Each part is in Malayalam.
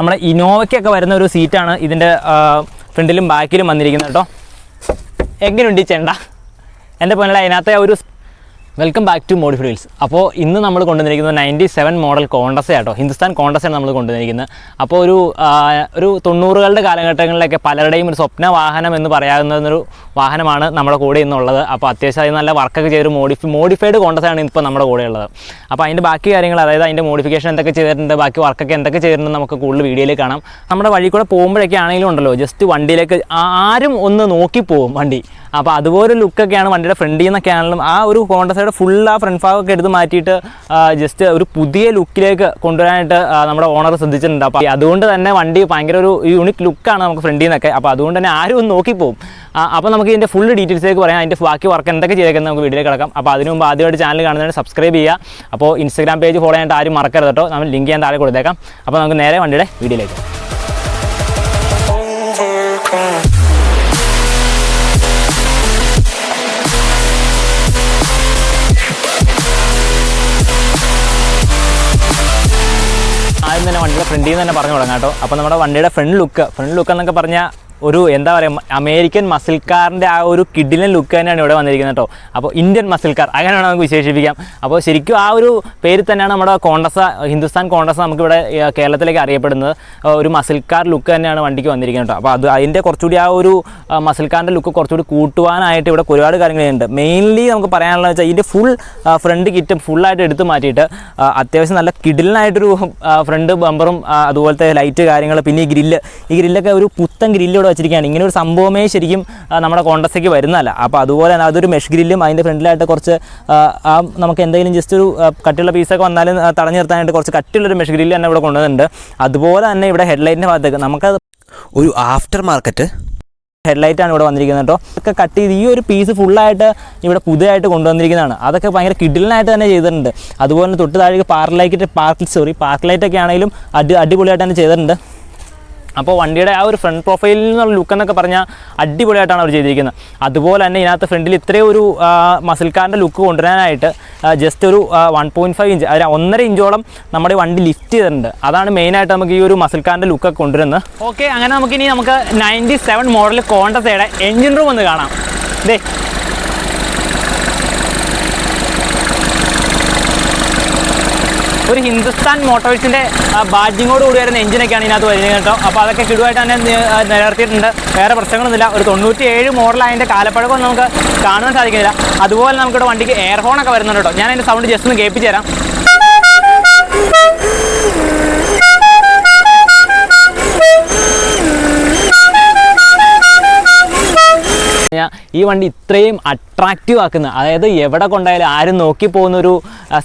നമ്മുടെ ഇനോവയ്ക്കൊക്കെ വരുന്ന ഒരു സീറ്റാണ് ഇതിൻ്റെ ഫ്രണ്ടിലും ബാക്കിലും വന്നിരിക്കുന്നത് കേട്ടോ. എങ്ങനെയുണ്ട് ഈ ചെണ്ട? എൻ്റെ പൊന്നല അതിനകത്തെ ഒരു welcome back to modified wheels. അപ്പോൾ ഇന്ന് നമ്മൾ കൊണ്ടുവന്നിരിക്കുന്നത് 97 മോഡൽ കോണ്ടസ ആട്ടോ, ഹിന്ദുസ്ഥാൻ കോണ്ടസയാണ് നമ്മൾ കൊണ്ടുവന്നിരിക്കുന്നത്. അപ്പോൾ ഒരു 90കളുടെ കാലഘട്ടങ്ങളിലൊക്കെ പലരുടെയും ഒരു സ്വപ്ന വാഹനം എന്ന് പറയാവുന്നൊരു വാഹനമാണ് നമ്മുടെ കൂടെ ഇന്നുള്ളത്. അപ്പോൾ അത്യാവശ്യം അത് നല്ല വർക്കൊക്കെ ചെയ്തൊരു മോഡിഫൈഡ് കോണ്ടസയാണ് ഇപ്പോൾ നമ്മുടെ കൂടെ ഉള്ളത്. അപ്പോൾ അതിൻ്റെ ബാക്കി കാര്യങ്ങൾ, അതായത് അതിൻ്റെ മോഡിഫിക്കേഷൻ എന്തൊക്കെ ചെയ്തിട്ടുണ്ട്, ബാക്കി വർക്കൊക്കെ എന്തൊക്കെ ചെയ്തിട്ടുണ്ട് നമുക്ക് കൂടുതൽ വീഡിയോയിൽ കാണാം. നമ്മുടെ വഴി കൂടെ പോകുമ്പോഴൊക്കെ ആണെങ്കിലും ഉണ്ടല്ലോ, ജസ്റ്റ് വണ്ടിയിലേക്ക് ആരും ഒന്ന് നോക്കിപ്പോവും വണ്ടി. അപ്പോൾ അതുപോലെ ലുക്കൊക്കെയാണ് വണ്ടിയുടെ ഫ്രണ്ടിൽ നിന്നൊക്കെ ആണെങ്കിലും ആ ഒരു കോണ്ടസയുടെ ഫുൾ ആ ഫ്രണ്ട് ഭാഗമൊക്കെ എടുത്ത് മാറ്റിയിട്ട് ജസ്റ്റ് ഒരു പുതിയ ലുക്കിലേക്ക് കൊണ്ടുവരാനായിട്ട് നമ്മുടെ ഓണർ ശ്രദ്ധിച്ചിട്ടുണ്ട്. അപ്പോൾ അതുകൊണ്ട് തന്നെ വണ്ടി ഭയങ്കര ഒരു യൂണിക് ലുക്കാണ് നമുക്ക് ഫ്രണ്ടിൽ നിന്നൊക്കെ. അപ്പോൾ അതുകൊണ്ട് തന്നെ ആരും ഒന്ന് നോക്കിപ്പോവും. അപ്പോൾ നമുക്ക് ഇതിൻ്റെ ഫുൾ ഡീറ്റെയിൽസിലേക്ക് പറയാം, അതിൻ്റെ ബാക്കി വർക്ക് എന്തൊക്കെ ചെയ്തേക്കുന്നത് നമുക്ക് വീഡിയോയിൽ കിടക്കാം. അപ്പോൾ അതിന് മുമ്പ് ആദ്യമായിട്ട് ചാനൽ കാണുന്നതിന് സബ്സ്ക്രൈബ് ചെയ്യുക. അപ്പോൾ ഇൻസ്റ്റാഗ്രാം പേജ് ഫോളോ ചെയ്യാനായിട്ട് ആരും മറക്കരുത് കേട്ടോ, നമ്മൾ ലിങ്ക് ചെയ്യാൻ താഴെ കൊടുത്തേക്കാം. അപ്പോൾ നമുക്ക് നേരെ വണ്ടിയുടെ വീഡിയോയിലേക്ക്. ആദ്യം തന്നെ വണ്ടിയുടെ ഫ്രണ്ടിൽ നിന്ന് തന്നെ പറഞ്ഞു തുടങ്ങാം കേട്ടോ. അപ്പോൾ നമ്മുടെ വണ്ടിയുടെ ഫ്രണ്ട് ലുക്ക് എന്നൊക്കെ പറഞ്ഞാൽ ഒരു എന്താ പറയുക, അമേരിക്കൻ മസിൽ കാറിൻ്റെ ആ ഒരു കിഡിലൻ ലുക്ക് തന്നെയാണ് ഇവിടെ വന്നിരിക്കുന്നത് കേട്ടോ. അപ്പോൾ ഇന്ത്യൻ മസിൽ കാർ അങ്ങനെയാണ് നമുക്ക് വിശേഷിപ്പിക്കാം. അപ്പോൾ ശരിക്കും ആ ഒരു പേര് തന്നെയാണ് നമ്മുടെ കോണ്ടസ, ഹിന്ദുസ്ഥാൻ കോണ്ടസ നമുക്കിവിടെ കേരളത്തിലേക്ക് അറിയപ്പെടുന്നത്. ഒരു മസിൽ കാർ ലുക്ക് തന്നെയാണ് വണ്ടിക്ക് വന്നിരിക്കുന്നത് കേട്ടോ. അപ്പോൾ അതിൻ്റെ കുറച്ചുകൂടി ആ ഒരു മസിൽ കാറിൻ്റെ ലുക്ക് കുറച്ചുകൂടി കൂട്ടുവാനായിട്ട് ഇവിടെ ഒരുപാട് കാര്യങ്ങളുണ്ട്. മെയിൻലി നമുക്ക് പറയാനുള്ളത് വെച്ചാൽ ഇതിൻ്റെ ഫുൾ ഫ്രണ്ട് കിറ്റും ഫുള്ളായിട്ട് എടുത്ത് മാറ്റിയിട്ട് അത്യാവശ്യം നല്ല കിഡിലനായിട്ടൊരു ഫ്രണ്ട് ബമ്പറും അതുപോലത്തെ ലൈറ്റ് കാര്യങ്ങൾ, പിന്നെ ഈ ഗ്രില്ലൊക്കെ ഒരു പുത്തൻ ഗ്രില്ല് വെച്ചിരിക്കുകയാണ്. ഇങ്ങനെ ഒരു സംഭവമേ ശരിക്കും നമ്മുടെ കോണ്ടസയ്ക്ക് വരുന്നതല്ല. അപ്പോൾ അതുപോലെ തന്നെ അതൊരു മെഷ് ഗ്രില്ലും അതിൻ്റെ ഫ്രണ്ടിലായിട്ട് കുറച്ച് നമുക്ക് എന്തെങ്കിലും ജസ്റ്റ് ഒരു കട്ടിയുള്ള പീസൊക്കെ വന്നാലും തടഞ്ഞു നിർത്താനായിട്ട് കുറച്ച് കട്ടിയുള്ളൊരു മെഷ് ഗ്രില്ല് തന്നെ ഇവിടെ കൊണ്ടുവന്നിട്ടുണ്ട്. അതുപോലെ തന്നെ ഇവിടെ ഹെഡ്ലൈറ്റിൻ്റെ ഭാഗത്തേക്ക് നമുക്കത് ഒരു ആഫ്റ്റർ മാർക്കറ്റ് ഹെഡ്ലൈറ്റാണ് ഇവിടെ വന്നിരിക്കുന്നത് കേട്ടോ. അതൊക്കെ കട്ട് ചെയ്ത് ഈ ഒരു പീസ് ഫുള്ളായിട്ട് ഇവിടെ പുതിയതായിട്ട് കൊണ്ടുവന്നിരിക്കുന്നതാണ്. അതൊക്കെ ഭയങ്കര കിഡിലിനായിട്ട് തന്നെ ചെയ്തിട്ടുണ്ട്. അതുപോലെ തൊട്ട് താഴേക്ക് പാർക്ക് ലൈറ്റൊക്കെ ആണെങ്കിലും അടിപൊളിയായിട്ട് തന്നെ ചെയ്തിട്ടുണ്ട്. അപ്പോൾ വണ്ടിയുടെ ആ ഒരു ഫ്രണ്ട് പ്രൊഫൈലിൽ നിന്നുള്ള ലുക്ക് എന്നൊക്കെ പറഞ്ഞാൽ അടിപൊളിയായിട്ടാണ് അവർ ചെയ്തിരിക്കുന്നത്. അതുപോലെ തന്നെ ഇതിനകത്ത് ഫ്രണ്ടിൽ ഇത്രയും ഒരു മസിൽ കാറിൻ്റെ ലുക്ക് കൊണ്ടുവരാനായിട്ട് ജസ്റ്റ് ഒരു 1.5 ഇഞ്ച്, അതായത് 1.5 ഇഞ്ചോളം നമ്മുടെ വണ്ടി ലിഫ്റ്റ് ചെയ്തിട്ടുണ്ട്. അതാണ് മെയിനായിട്ട് നമുക്ക് ഈ ഒരു മസിൽ കാറിൻ്റെ ലുക്കൊക്കെ കൊണ്ടുവരുന്നത്. ഓക്കെ, അങ്ങനെ നമുക്ക് 97 മോഡൽ കോണ്ടസയുടെ എൻജിൻ റൂം ഒന്ന് കാണാം. ദേ ഒരു ഹിന്ദുസ്ഥാൻ മോട്ടോഴ്സിൻ്റെ ബാഡ്ജിങ്ങോട് കൂടി വരുന്ന എഞ്ചിനൊക്കെയാണ് ഇതിനകത്ത് വരുന്നത് കേട്ടോ. അപ്പോൾ അതൊക്കെ കിടുവായിട്ട് തന്നെ നിലനിർത്തിയിട്ടുണ്ട്. വേറെ പ്രശ്നങ്ങളൊന്നുമില്ല. ഒരു 97 മോഡലായതിൻ്റെ കാലപ്പഴക്കമൊന്നും നമുക്ക് കാണാൻ സാധിക്കുന്നില്ല. അതുപോലെ നമുക്കിവിടെ വണ്ടിക്ക് എയർ ഹോണൊക്കെ വരുന്നുണ്ട് കേട്ടോ. ഞാൻ അതിൻ്റെ സൗണ്ട് ജസ്റ്റ് ഒന്ന് കേൾപ്പിച്ച് തരാം. ഈ വണ്ടി ഇത്രയും അട്രാക്റ്റീവ് ആക്കുന്ന, അതായത് എവിടെ കൊണ്ടായാലും ആരും നോക്കി പോകുന്നൊരു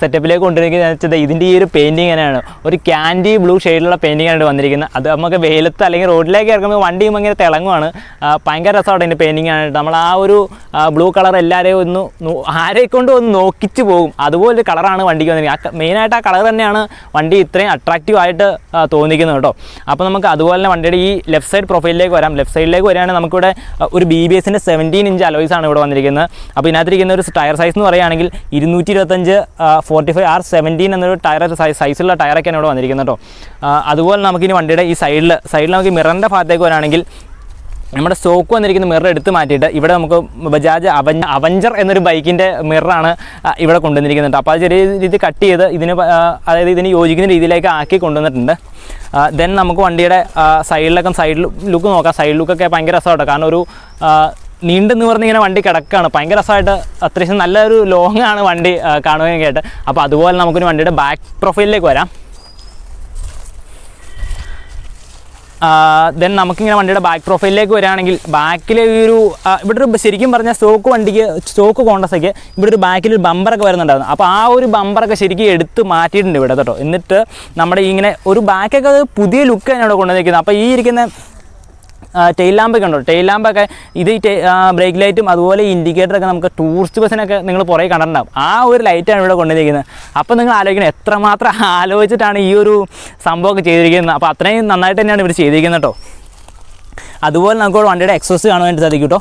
സെറ്റപ്പിലേക്ക് കൊണ്ടുവരിക്കുന്നത് വെച്ചാൽ ഇതിൻ്റെ ഈ ഒരു പെയിൻറ്റിങ് തന്നെയാണ്. ഒരു ക്യാൻഡി ബ്ലൂ ഷെയ്ഡിലുള്ള പെയിൻറ്റിങ്ങാണ് വന്നിരിക്കുന്നത്. അത് നമുക്ക് വെയിലത്ത് അല്ലെങ്കിൽ റോഡിലേക്ക് ഇറങ്ങുമ്പോൾ വണ്ടിയും ഭയങ്കര തിളങ്ങുമാണ്. ഭയങ്കര രസമാണ് ഇതിൻ്റെ പെയിൻറ്റിങ് ആണ്. നമ്മൾ ആ ഒരു ബ്ലൂ കളർ എല്ലാവരെയും ആരെക്കൊണ്ടും ഒന്ന് നോക്കിച്ച് പോകും. അതുപോലൊരു കളറാണ് വണ്ടിക്ക് വന്നിരിക്കുന്നത്. മെയിനായിട്ട് ആ കളർ തന്നെയാണ് വണ്ടി ഇത്രയും അട്രാക്റ്റീവ് ആയിട്ട് തോന്നിക്കുന്നത് കേട്ടോ. അപ്പോൾ നമുക്ക് അതുപോലെ തന്നെ വണ്ടിയുടെ ഈ ലെഫ്റ്റ് സൈഡ് പ്രൊഫൈലിലേക്ക് വരാം. ലെഫ്റ്റ് സൈഡിലേക്ക് വരികയാണെങ്കിൽ നമുക്കിവിടെ ഒരു BBSൻ്റെ 17 ഇഞ്ച് അലോയ്സാണ് ഇവിടെ വന്നിരിക്കുന്നത്. അപ്പോൾ ഇതിനകത്തിരിക്കുന്ന ഒരു ടയർ സൈസ് എന്ന് പറയുകയാണെങ്കിൽ 225 45 R17 എന്നൊരു സൈസുള്ള ടയറൊക്കെയാണ് ഇവിടെ വന്നിരിക്കുന്നത് കേട്ടോ. അതുപോലെ നമുക്കിനി വണ്ടിയുടെ ഈ സൈഡിൽ നമുക്ക് മിററിൻ്റെ ഭാഗത്തേക്ക് വരാണെങ്കിൽ നമ്മുടെ സ്റ്റോക്ക് വന്നിരിക്കുന്ന മിറർ എടുത്ത് മാറ്റിയിട്ട് ഇവിടെ നമുക്ക് ബജാജ് അവഞ്ചർ എന്നൊരു ബൈക്കിൻ്റെ മിററാണ് ഇവിടെ കൊണ്ടുവന്നിരിക്കുന്നത്. അപ്പോൾ അത് ചെറിയ രീതി കട്ട് ചെയ്ത് ഇതിന് യോജിക്കുന്ന രീതിയിലേക്ക് ആക്കി കൊണ്ടുവന്നിട്ടുണ്ട്. ദെൻ നമുക്ക് വണ്ടിയുടെ സൈഡ് ലുക്ക് നോക്കാം. സൈഡ് ലുക്കൊക്കെ ഭയങ്കര രസമാട്ടോ. കാരണം ഒരു നീണ്ടു നിവർന്നിങ്ങനെ വണ്ടി കിടക്കുകയാണ്. ഭയങ്കര രസമായിട്ട് അത്യാവശ്യം നല്ലൊരു ലോങ് ആണ് വണ്ടി കാണുകയൊക്കെ ആയിട്ട്. അപ്പോൾ അതുപോലെ നമുക്കൊരു വണ്ടിയുടെ ബാക്ക് പ്രൊഫൈലിലേക്ക് വരാം. ദെൻ നമുക്കിങ്ങനെ വണ്ടിയുടെ ബാക്ക് പ്രൊഫൈലിലേക്ക് വരികയാണെങ്കിൽ ബാക്കിൽ ഈ ഒരു ഇവിടെ ഒരു ശരിക്കും പറഞ്ഞാൽ സ്റ്റോക്ക് കോണ്ടസയ്ക്ക് ഇവിടെ ഒരു ബാക്കിൽ ഒരു ബമ്പറൊക്കെ വരുന്നുണ്ടായിരുന്നു. അപ്പോൾ ആ ഒരു ബമ്പറൊക്കെ ശരിക്കും എടുത്ത് മാറ്റിയിട്ടുണ്ട് ഇവിടെ കേട്ടോ. എന്നിട്ട് നമ്മുടെ ഇങ്ങനെ ഒരു ബാക്കൊക്കെ അത് പുതിയ ലുക്ക് തന്നെ ഇവിടെ കൊണ്ടുവന്നിരിക്കുന്നത്. അപ്പോൾ ഈ ഇരിക്കുന്ന ടെയിൽ ലാമ്പൊക്കെ ഉണ്ടോ, ടെയിൽ ലാമ്പൊക്കെ ഇത് ബ്രേക്ക് ലൈറ്റും അതുപോലെ ഇൻഡിക്കേറ്ററൊക്കെ നമുക്ക് ടൂറിസ്റ്റ് ബസ്സിനൊക്കെ നിങ്ങൾ പുറകെ കണ്ടിട്ടുണ്ടാകും. ആ ഒരു ലൈറ്റാണ് ഇവിടെ കൊണ്ടുവന്നിരിക്കുന്നത്. അപ്പോൾ നിങ്ങൾ ആലോചിക്കണം എത്രമാത്രം ആലോചിച്ചിട്ടാണ് ഈ ഒരു സംഭവമൊക്കെ ചെയ്തിരിക്കുന്നത്. അപ്പോൾ അത്രയും നന്നായിട്ട് തന്നെയാണ് ഇവർ ചെയ്തിരിക്കുന്നത് കേട്ടോ. അതുപോലെ നമുക്ക് വണ്ടിയുടെ എക്സോസ്റ്റ് കാണാൻ വേണ്ടി സാധിക്കും കേട്ടോ.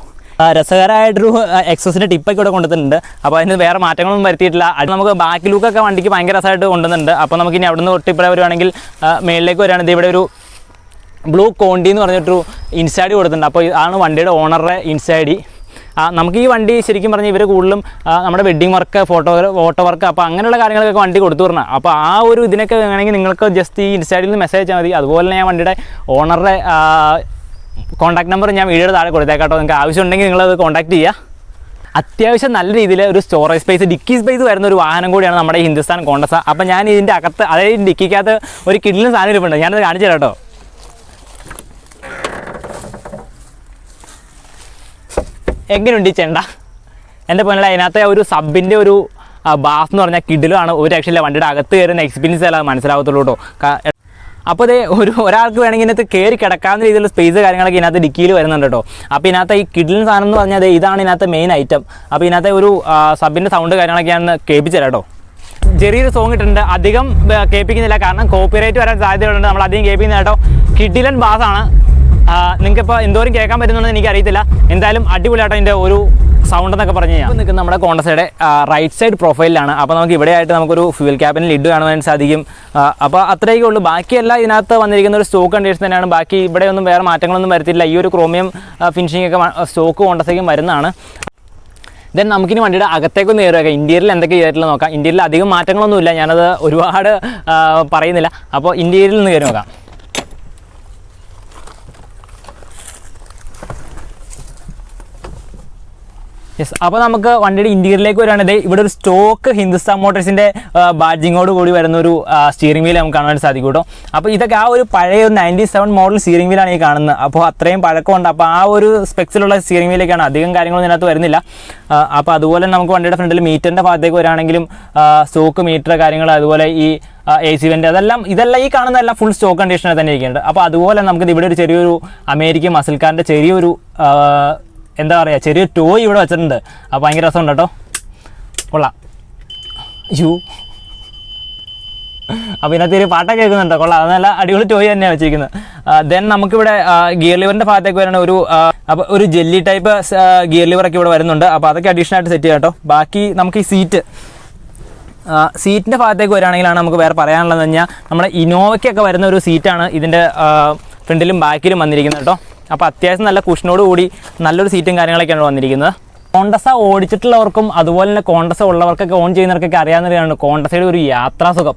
രസകരമായിട്ടൊരു എക്സോസിൻ്റെ ടിപ്പൊക്കെ ഇവിടെ കൊണ്ടുവന്നിട്ടുണ്ട്. അപ്പോൾ അതിന് വേറെ മാറ്റങ്ങളൊന്നും വരുത്തിയിട്ടില്ല. അത് നമുക്ക് ബാക്ക് ലുക്കൊക്കെ വണ്ടിക്ക് ഭയങ്കര രസമായിട്ട് കൊണ്ടുവന്നിട്ടുണ്ട്. അപ്പോൾ നമുക്കിനി അവിടെ നിന്ന് തൊട്ടിപ്പുറം വരുവാണെങ്കിൽ മേളിലേക്ക് വരികയാണെങ്കിൽ ഇവിടെ ഒരു ബ്ലൂ കോണ്ടി എന്ന് പറഞ്ഞിട്ടൊരു ഇൻസ്റ്റ ഐ ഡി കൊടുത്തിട്ടുണ്ട്. അപ്പോൾ ആണ് വണ്ടിയുടെ ഓണറുടെ ഇൻസ്റ്റ ഐ ഡി. നമുക്ക് ഈ വണ്ടി ശരിക്കും പറഞ്ഞാൽ ഇവർ കൂടുതലും നമ്മുടെ വെഡ്ഡിങ് വർക്ക്, ഫോട്ടോ വർക്ക്, അപ്പോൾ അങ്ങനെയുള്ള കാര്യങ്ങളൊക്കെ വണ്ടി കൊടുത്തു പറഞ്ഞാൽ. അപ്പോൾ ആ ഒരു ഇതിനൊക്കെ വേണമെങ്കിൽ നിങ്ങൾക്ക് ജസ്റ്റ് ഈ ഇൻസ്റ്റ ഐ ഡിയിൽ നിന്ന് മെസ്സേജ് അയച്ചാൽ മതി. അതുപോലെ തന്നെ ഞാൻ വണ്ടിയുടെ ഓണറുടെ കോൺടാക്ട് നമ്പർ ഞാൻ വീഡിയോയുടെ താഴെ കൊടുത്തേക്കാട്ടോ. നിങ്ങൾക്ക് ആവശ്യമുണ്ടെങ്കിൽ നിങ്ങളത് കോൺടാക്ട് ചെയ്യുക. അത്യാവശ്യം നല്ല രീതിയിൽ ഒരു സ്റ്റോറേജ് സ്പേസ്, ഡിക്കി സ്പേസ് വരുന്ന ഒരു വാഹനം കൂടിയാണ് നമ്മുടെ ഹിന്ദുസ്ഥാൻ കോണ്ടസ. അപ്പോൾ ഞാൻ ഇതിൻ്റെ അകത്ത്, അതായത് ഡിക്കിക്കകത്ത് ഒരു കിഡിലും സാധനം ഇരിപ്പുണ്ട്. ഞാനത് കാണിച്ചു തരാം കേട്ടോ. എങ്ങനെയുണ്ട് ഈ ചെണ്ട? എൻ്റെ പോലെ അതിനകത്തെ ഒരു സബിൻ്റെ ഒരു ബാസ് എന്ന് പറഞ്ഞാൽ കിഡിലുമാണ്. ഒരു രക്ഷയില്ല. വണ്ടിയുടെ അകത്ത് കയറുന്ന എക്സ്പീരിയൻസ് അല്ല മനസ്സിലാവത്തുള്ളൂ കേട്ടോ. അപ്പോൾ ഇത് ഒരാൾക്ക് വേണമെങ്കിൽ ഇതിനകത്ത് കയറി കിടക്കാവുന്ന രീതിയിലുള്ള സ്പേസ് കാര്യങ്ങളൊക്കെ ഇതിനകത്ത് ഡിക്കിയിൽ വരുന്നുണ്ട് കേട്ടോ. അപ്പോൾ ഇതിനകത്ത് ഈ കിഡിലിൻ സാധനം എന്ന് പറഞ്ഞാൽ ഇതാണ് ഇതിനകത്ത് മെയിൻ ഐറ്റം. അപ്പോൾ ഇതിനകത്തെ ഒരു സബിൻ്റെ സൗണ്ട് കാര്യങ്ങളൊക്കെ ഞാൻ കേൾപ്പിച്ചു തരാം കേട്ടോ. ചെറിയൊരു സോങ് ഇട്ടിട്ടുണ്ട്, അധികം കേൾപ്പിക്കുന്നില്ല, കാരണം കോപ്പിറൈറ്റ് വരാൻ സാധ്യതയുണ്ട്. നമ്മൾ അധികം കേൾപ്പിക്കുന്ന കേട്ടോ. കിഡിലൻ ബാസാണ്. നിങ്ങൾക്കിപ്പോൾ എന്തോരം കേൾക്കാൻ പറ്റുന്നുണ്ടെന്ന് എനിക്കറിയത്തില്ല. എന്തായാലും അടിപൊളിയായിട്ട് അതിൻ്റെ ഒരു സൗണ്ട് എന്നൊക്കെ പറഞ്ഞു കഴിഞ്ഞാൽ നിൽക്കുന്ന നമ്മുടെ കോണ്ടസയുടെ റൈറ്റ് സൈഡ് പ്രൊഫൈലിലാണ്. അപ്പോൾ നമുക്ക് ഇവിടെയായിട്ട് നമുക്കൊരു ഫ്യൂൽ ക്യാബിന് ലിഡ് കാണുവാൻ സാധിക്കും. അപ്പോൾ അത്രയൊക്കെ ഉള്ളൂ. ബാക്കിയെല്ലാം ഇതിനകത്ത് വന്നിരിക്കുന്ന ഒരു സ്റ്റോക്ക് കണ്ടീഷൻ തന്നെയാണ്. ബാക്കി ഇവിടെയൊന്നും വേറെ മാറ്റങ്ങളൊന്നും വരുത്തില്ല. ഈ ഒരു ക്രോമിയം ഫിനിഷിംഗ് ഒക്കെ സ്റ്റോക്ക് കോണ്ടസയ്ക്കും വരുന്നതാണ്. ദെൻ നമുക്കിനി വണ്ടിയുടെ അകത്തേക്കൊന്ന് കയറുക. ഇന്ത്യയിൽ എന്തൊക്കെ ചെയ്തിട്ടുള്ള നോക്കാം. ഇന്ത്യയിൽ അധികം മാറ്റങ്ങളൊന്നുമില്ല, ഞാനത് ഒരുപാട് പറയുന്നില്ല. അപ്പോൾ ഇന്ത്യയിൽ നിന്ന് കയറി നോക്കാം. യെസ്, അപ്പോൾ നമുക്ക് വണ്ടിയുടെ ഇൻറ്റീരിയറിലേക്ക് വരികയാണെങ്കിൽ ഇവിടെ ഒരു സ്റ്റോക്ക് ഹിന്ദുസ്ഥാൻ മോട്ടോഴ്സിൻ്റെ ബാഡ്ജിങ്ങോട് കൂടി വരുന്ന ഒരു സ്റ്റിയറിംഗ് വീൽ നമുക്ക് കാണാൻ സാധിക്കും കേട്ടോ. അപ്പോൾ ഇതൊക്കെ ആ ഒരു പഴയ ഒരു 97 മോഡൽ സ്റ്റിയറിംഗ് വീലാണ് ഈ കാണുന്നത്. അപ്പോൾ അത്രയും പഴക്കമുണ്ട്. അപ്പോൾ ആ ഒരു സ്പെക്സിലുള്ള സ്റ്റിയറിംഗ് വീലൊക്കെയാണ്. അധികം കാര്യങ്ങളൊന്നും ഇതിനകത്ത് വരുന്നില്ല. അപ്പോൾ അതുപോലെ നമുക്ക് വണ്ടിയുടെ ഫ്രണ്ടിൽ മീറ്ററിൻ്റെ ഭാഗത്തേക്ക് വരികയാണെങ്കിലും സ്റ്റോക്ക് മീറ്റർ കാര്യങ്ങൾ, അതുപോലെ ഈ AC വെൻ്റ്, ഇതെല്ലാം ഈ കാണുന്നതെല്ലാം ഫുൾ സ്റ്റോക്ക് കണ്ടീഷനിൽ തന്നെ ഇരിക്കുന്നുണ്ട്. അപ്പോൾ അതുപോലെ നമുക്ക് ഇവിടെ ഒരു ചെറിയൊരു അമേരിക്കൻ മസിൽ കാറിൻ്റെ ചെറിയൊരു എന്താ പറയുക, ചെറിയൊരു ടോയ് ഇവിടെ വെച്ചിട്ടുണ്ട്. അപ്പോൾ ഭയങ്കര രസമുണ്ട് കേട്ടോ. കൊള്ളാം. അപ്പോൾ ഇതിനകത്ത് ഒരു പാട്ടൊക്കെ കേൾക്കുന്നുണ്ട്. കൊള്ളാം. അത് നല്ല അടിപൊളി ടോയ് തന്നെയാണ് വെച്ചിരിക്കുന്നത്. ദെൻ നമുക്കിവിടെ ഗിയർ ലിവറിൻ്റെ ഭാഗത്തേക്ക് വരുന്ന അപ്പോൾ ഒരു ജെല്ലി ടൈപ്പ് ഗിയർ ലിവറൊക്കെ ഇവിടെ വരുന്നുണ്ട്. അപ്പോൾ അതൊക്കെ അഡീഷണൽ ആയിട്ട് സെറ്റ് ചെയ്യാം കേട്ടോ. ബാക്കി നമുക്ക് ഈ സീറ്റിൻ്റെ ഭാഗത്തേക്ക് വരികയാണെങ്കിലാണ് നമുക്ക് വേറെ പറയാനുള്ളതെന്ന് പറഞ്ഞാൽ നമ്മുടെ ഇനോവയ്ക്കൊക്കെ വരുന്ന ഒരു സീറ്റാണ് ഇതിൻ്റെ ഫ്രണ്ടിലും ബാക്കിലും വന്നിരിക്കുന്നത് കേട്ടോ. അപ്പോൾ അത്യാവശ്യം നല്ല കുഷനോട് കൂടി നല്ലൊരു സീറ്റും കാര്യങ്ങളൊക്കെയാണ് വന്നിരിക്കുന്നത്. കോണ്ടസ ഓടിച്ചിട്ടുള്ളവർക്കും അതുപോലെ തന്നെ കോണ്ടസ ഉള്ളവർക്കൊക്കെ ഓൺ ചെയ്യുന്നവർക്കൊക്കെ അറിയാവുന്നതാണ് കോണ്ടസയുടെ ഒരു യാത്രാസുഖം.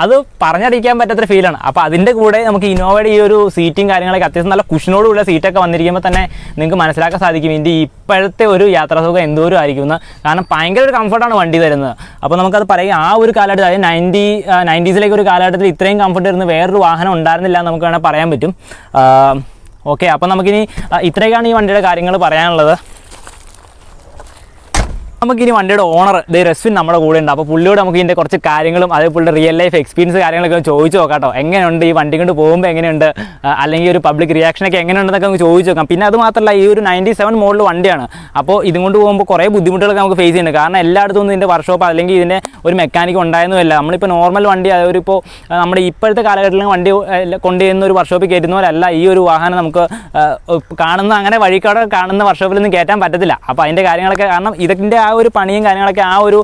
അത് പറഞ്ഞറിയിക്കാൻ പറ്റാത്തൊരു ഫീലാണ്. അപ്പോൾ അതിൻ്റെ കൂടെ നമുക്ക് ഇന്നോവയുടെ ഈ ഒരു സീറ്റും കാര്യങ്ങളൊക്കെ അത്യാവശ്യം നല്ല കുഷനോടുള്ള സീറ്റൊക്കെ വന്നിരിക്കുമ്പോൾ തന്നെ നിങ്ങൾക്ക് മനസ്സിലാക്കാൻ സാധിക്കും ഇതിൻ്റെ ഇപ്പോഴത്തെ ഒരു യാത്രാസുഖം എന്തോരം ആയിരിക്കുമെന്ന്. കാരണം ഭയങ്കര ഒരു കംഫർട്ടാണ് വണ്ടി തരുന്നത്. അപ്പോൾ നമുക്കത് പറയാം, ആ ഒരു കാലഘട്ടത്തിൽ, അതായത് 90s ഒരു കാലഘട്ടത്തിൽ ഇത്രയും കംഫർട്ട് വരുന്ന വേറൊരു വാഹനം ഉണ്ടായിരുന്നില്ല എന്ന് നമുക്ക് വേണമെങ്കിൽ പറയാൻ പറ്റും. ഓക്കെ, അപ്പോൾ നമുക്കിനി ഇത്രയൊക്കെയാണ് ഈ വണ്ടിയുടെ കാര്യങ്ങൾ പറയാനുള്ളത്. നമുക്കിനി വണ്ടിയുടെ ഓണർ റെസ്വിൻ നമ്മുടെ കൂടെ ഉണ്ട്. അപ്പോൾ പുള്ളിയോട് നമുക്ക് ഇതിൻ്റെ കുറച്ച് കാര്യങ്ങളും അതേപോലെ റിയൽ ലൈഫ് എക്സ്പീരിയൻസ് കാര്യങ്ങളൊക്കെ ചോദിച്ചു നോക്കാം കേട്ടോ. എങ്ങനെയുണ്ട് ഈ വണ്ടി കൊണ്ട് പോകുമ്പോൾ, എങ്ങനെയുണ്ട്, അല്ലെങ്കിൽ ഒരു പബ്ലിക് റിയാക്ഷനൊക്കെ എങ്ങനെയുണ്ടെന്നൊക്കെ നമുക്ക് ചോദിച്ചു നോക്കാം. പിന്നെ അത് മാത്രമല്ല, ഈ ഒരു 97 മോഡൽ വണ്ടിയാണ്. അപ്പോൾ ഇതും കൊണ്ട് പോകുമ്പോൾ കുറേ ബുദ്ധിമുട്ടുകളൊക്കെ നമുക്ക് ഫേസ് ചെയ്യുന്നുണ്ട്. കാരണം എല്ലായിടത്തും ഒന്നും ഇതിൻ്റെ വർക്ക്ഷോപ്പ് അല്ലെങ്കിൽ ഇതിൻ്റെ ഒരു മെക്കാനിക്ക് ഉണ്ടായിരുന്നില്ല. നമ്മളിപ്പോൾ നോർമൽ വണ്ടി, അതൊരു ഇപ്പോൾ നമ്മുടെ ഇപ്പോഴത്തെ കാലഘട്ടത്തിൽ വണ്ടി കൊണ്ടുചെയ്യുന്ന ഒരു വർക്ക്ഷോപ്പിൽ കയറ്റുന്ന പോലല്ല ഈ ഒരു വാഹനം നമുക്ക് കാണുന്ന, അങ്ങനെ വഴിക്കവിടെ കാണുന്ന വർക്ക്ഷോപ്പിലൊന്നും കയറ്റാൻ പറ്റത്തില്ല. അപ്പോൾ അതിൻ്റെ കാര്യങ്ങളൊക്കെ, കാരണം ഇതിൻ്റെ ആ ഒരു പണിയും കാര്യങ്ങളൊക്കെ ആ ഒരു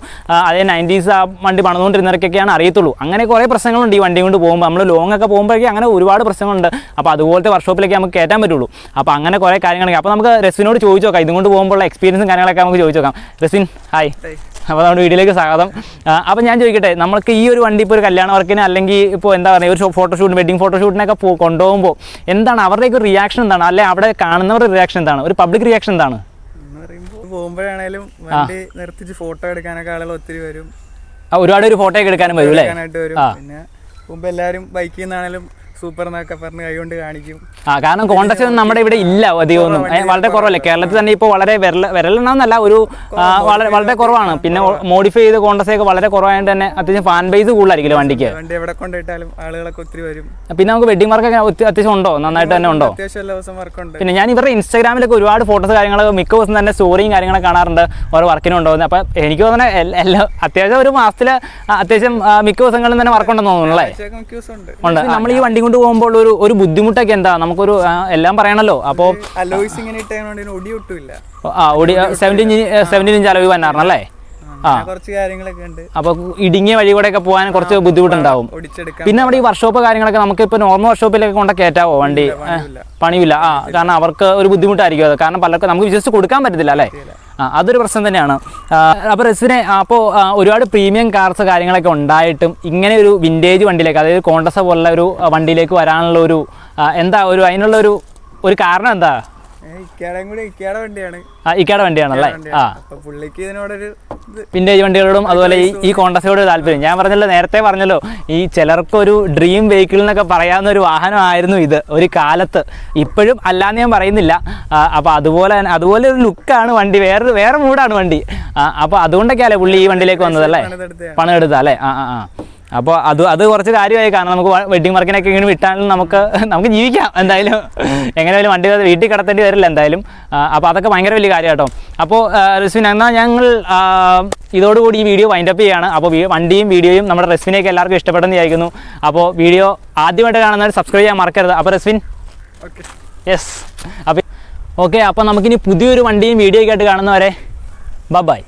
അതേ 90s ആ വണ്ടി പണിതുകൊണ്ടിരുന്നവർക്കൊക്കെയാണ് അറിയത്തുള്ളൂ. അങ്ങനെ കുറേ പ്രശ്നങ്ങളുണ്ട് ഈ വണ്ടി കൊണ്ട് പോകുമ്പോൾ. നമ്മൾ ലോങ് ഒക്കെ പോകുമ്പോഴേക്കും അങ്ങനെ ഒരുപാട് പ്രശ്നങ്ങളുണ്ട്. അപ്പോൾ അതുപോലത്തെ വർക്ക്ഷോപ്പിലേക്ക് നമുക്ക് കയറ്റാൻ പറ്റുള്ളൂ. അപ്പോൾ അങ്ങനെ കുറേ കാര്യങ്ങളൊക്കെ. അപ്പോൾ നമുക്ക് റെസ്വിനോട് ചോദിച്ചു നോക്കാം, ഇതും കൊണ്ട് പോകുമ്പോഴുള്ള എക്സ്പീരിയൻസും കാര്യങ്ങളൊക്കെ നമുക്ക് ചോദിച്ചു നോക്കാം. റെസ്വിൻ, ഹായ്. അപ്പോൾ നമ്മുടെ വീഡിയോയിലേക്ക് സ്വാഗതം. അപ്പോൾ ഞാൻ ചോദിക്കട്ടെ, നമുക്ക് ഈ ഒരു വണ്ടി ഇപ്പോൾ ഒരു കല്യാണ വർക്കിന് അല്ലെങ്കിൽ ഇപ്പോൾ എന്താ പറയുക ഒരു ഫോട്ടോഷൂട്ട്, വെഡിങ് ഫോട്ടോഷൂട്ടിനൊക്കെ കൊണ്ടുപോകുമ്പോൾ എന്താണ് അവരുടെയൊക്കെ റിയാക്ഷൻ എന്താണ്, അല്ലെങ്കിൽ അവിടെ കാണുന്നവരുടെ റിയാക്ഷൻ എന്താണ്, ഒരു പബ്ലിക് റിയാക്ഷൻ എന്താണ്? പോകുമ്പോഴാണേലും വണ്ടി നിർത്തിച്ച് ഫോട്ടോ എടുക്കാനൊക്കെ ആളുകൾ ഒത്തിരി വരും. ഒരുപാട് ഒരു ഫോട്ടോ ഒക്കെ എടുക്കാനും വരും അല്ലേ? പിന്നെ മുമ്പ് എല്ലാവരും ബൈക്കിൽ നിന്നാണേലും സൂപ്പർ എന്നൊക്കെ പറഞ്ഞ് കൈകൊണ്ട് കാണിക്കും. കാരണം കോണ്ടസ് നമ്മുടെ ഇവിടെ ഇല്ല അധികം ഒന്നും, വളരെ കുറവല്ലേ. കേരളത്തിൽ തന്നെ ഇപ്പോൾ വളരെ വിരലെണ്ണന്നല്ല, ഒരു വളരെ കുറവാണ്. പിന്നെ മോഡിഫൈ ചെയ്ത കോണ്ടസൊക്കെ വളരെ കുറവായതുകൊണ്ട് തന്നെ അത്യാവശ്യം ഫാൻ ബേസ് കൂടുതലായിരിക്കും വണ്ടിക്ക്. വണ്ടി എവിടെ കൊണ്ടിട്ടാലും ആളുകളൊക്കെ ഒത്തിരി വരും. പിന്നെ നമുക്ക് വെഡിങ് വർക്കൊക്കെ അത്യാവശ്യം ഉണ്ടോ? നന്നായിട്ട് തന്നെ ഉണ്ടോ? അത്യാവശ്യം എല്ലാ ദിവസം വർക്കുണ്ട്. പിന്നെ ഞാൻ ഇവരുടെ ഇൻസ്റ്റാഗ്രാമിലൊക്കെ ഒരുപാട് ഫോട്ടോസ് കാര്യങ്ങളൊക്കെ മിക്ക ദിവസം തന്നെ സ്റ്റോറിയും കാര്യങ്ങളൊക്കെ കാണാറുണ്ട് ഓരോ വർക്കിനുണ്ടോന്ന്. അപ്പം എനിക്ക് തോന്നുന്നത് എല്ലാം അത്യാവശ്യം ഒരു മാസത്തിൽ അത്യാവശ്യം മിക്ക ദിവസങ്ങളിലും തന്നെ വർക്കുണ്ടെന്ന് തോന്നുന്നു അല്ലേ? ഉണ്ട്. നമ്മൾ ഈ വണ്ടി കൊണ്ട് പോകുമ്പോൾ ഒരു ബുദ്ധിമുട്ടൊക്കെ എന്താ, നമുക്കൊരു എല്ലാം പറയണല്ലോ. അപ്പോൾ 17 ഇഞ്ച് അലോയ് വന്നായിരുന്നല്ലേ? കുറച്ച് കാര്യങ്ങളൊക്കെ ഉണ്ട്. അപ്പോൾ ഇടുങ്ങിയ വഴി കൂടെ ഒക്കെ പോകാൻ കുറച്ച് ബുദ്ധിമുട്ടുണ്ടാവും. പിന്നെ നമ്മുടെ ഈ വർക്ക്ഷോപ്പ് കാര്യങ്ങളൊക്കെ നമുക്ക് ഇപ്പോൾ നോർമൽ വർക്ക്ഷോപ്പിലൊക്കെ കൊണ്ട് കയറ്റാവോ വണ്ടി? പണിയില്ല. കാരണം അവർക്ക് ഒരു ബുദ്ധിമുട്ടായിരിക്കും അത്. കാരണം പലർക്കും നമുക്ക് വിശ്വസിച്ച് കൊടുക്കാൻ പറ്റത്തില്ല അല്ലേ? അതൊരു പ്രശ്നം തന്നെയാണ്. അപ്പോൾ റെസിനെ അപ്പോൾ ഒരുപാട് പ്രീമിയം കാർസ് കാര്യങ്ങളൊക്കെ ഉണ്ടായിട്ടും ഇങ്ങനെ ഒരു വിൻറ്റേജ് വണ്ടിയിലേക്ക്, അതായത് കോണ്ടസ പോലുള്ള ഒരു വണ്ടിയിലേക്ക് വരാനുള്ള ഒരു എന്താ അതിനുള്ള ഒരു കാരണം എന്താ? ഇക്കയുടെ വണ്ടിയാണല്ലേ? വിൻറ്റേജ് വണ്ടികളോടും അതുപോലെ ഈ കോണ്ടസയോട് താല്പര്യം. ഞാൻ പറഞ്ഞല്ലോ, നേരത്തെ പറഞ്ഞല്ലോ, ഈ ചിലർക്കൊരു ഡ്രീം വെഹിക്കിൾ എന്നൊക്കെ പറയാവുന്ന ഒരു വാഹനമായിരുന്നു ഇത് ഒരു കാലത്ത്. ഇപ്പോഴും അല്ലാന്ന് ഞാൻ പറയുന്നില്ല. അപ്പോൾ അതുപോലെ ഒരു ലുക്കാണ് വണ്ടി, വേറെ മൂഡാണ് വണ്ടി. അപ്പോൾ അതുകൊണ്ടൊക്കെയല്ലേ പുള്ളി ഈ വണ്ടിയിലേക്ക് വന്നതല്ലേ? പണമെടുത്ത അല്ലേ? അപ്പോൾ അത് കുറച്ച് കാര്യമായി. കാരണം നമുക്ക് വെഡിങ് വർക്കിനൊക്കെ ഇങ്ങനെ വിട്ടാലും നമുക്ക് ജീവിക്കാം എന്തായാലും. എങ്ങനെയായാലും വണ്ടി വീട്ടിൽ കിടത്തേണ്ടി വരില്ല എന്തായാലും. അപ്പോൾ അതൊക്കെ ഭയങ്കര വലിയ കാര്യം കേട്ടോ. അപ്പോൾ റെസ്വിൻ, എന്നാൽ ഞങ്ങൾ ഇതോടുകൂടി ഈ വീഡിയോ വൈൻഡപ്പ് ചെയ്യുകയാണ്. അപ്പോൾ വണ്ടിയും വീഡിയോയും നമ്മുടെ റെസ്വിനെയൊക്കെ എല്ലാവർക്കും ഇഷ്ടപ്പെട്ടെന്ന് വിചാരിക്കുന്നു. അപ്പോൾ വീഡിയോ ആദ്യമായിട്ട് കാണുന്നവർ സബ്സ്ക്രൈബ് ചെയ്യാൻ മറക്കരുത്. അപ്പോൾ റെസ്വിൻ, യെസ്, അപ്പോൾ ഓക്കെ. അപ്പോൾ നമുക്കിനി പുതിയൊരു വണ്ടിയും വീഡിയോ ഒക്കെ ആയിട്ട് കാണുന്നവരെ ബൈ.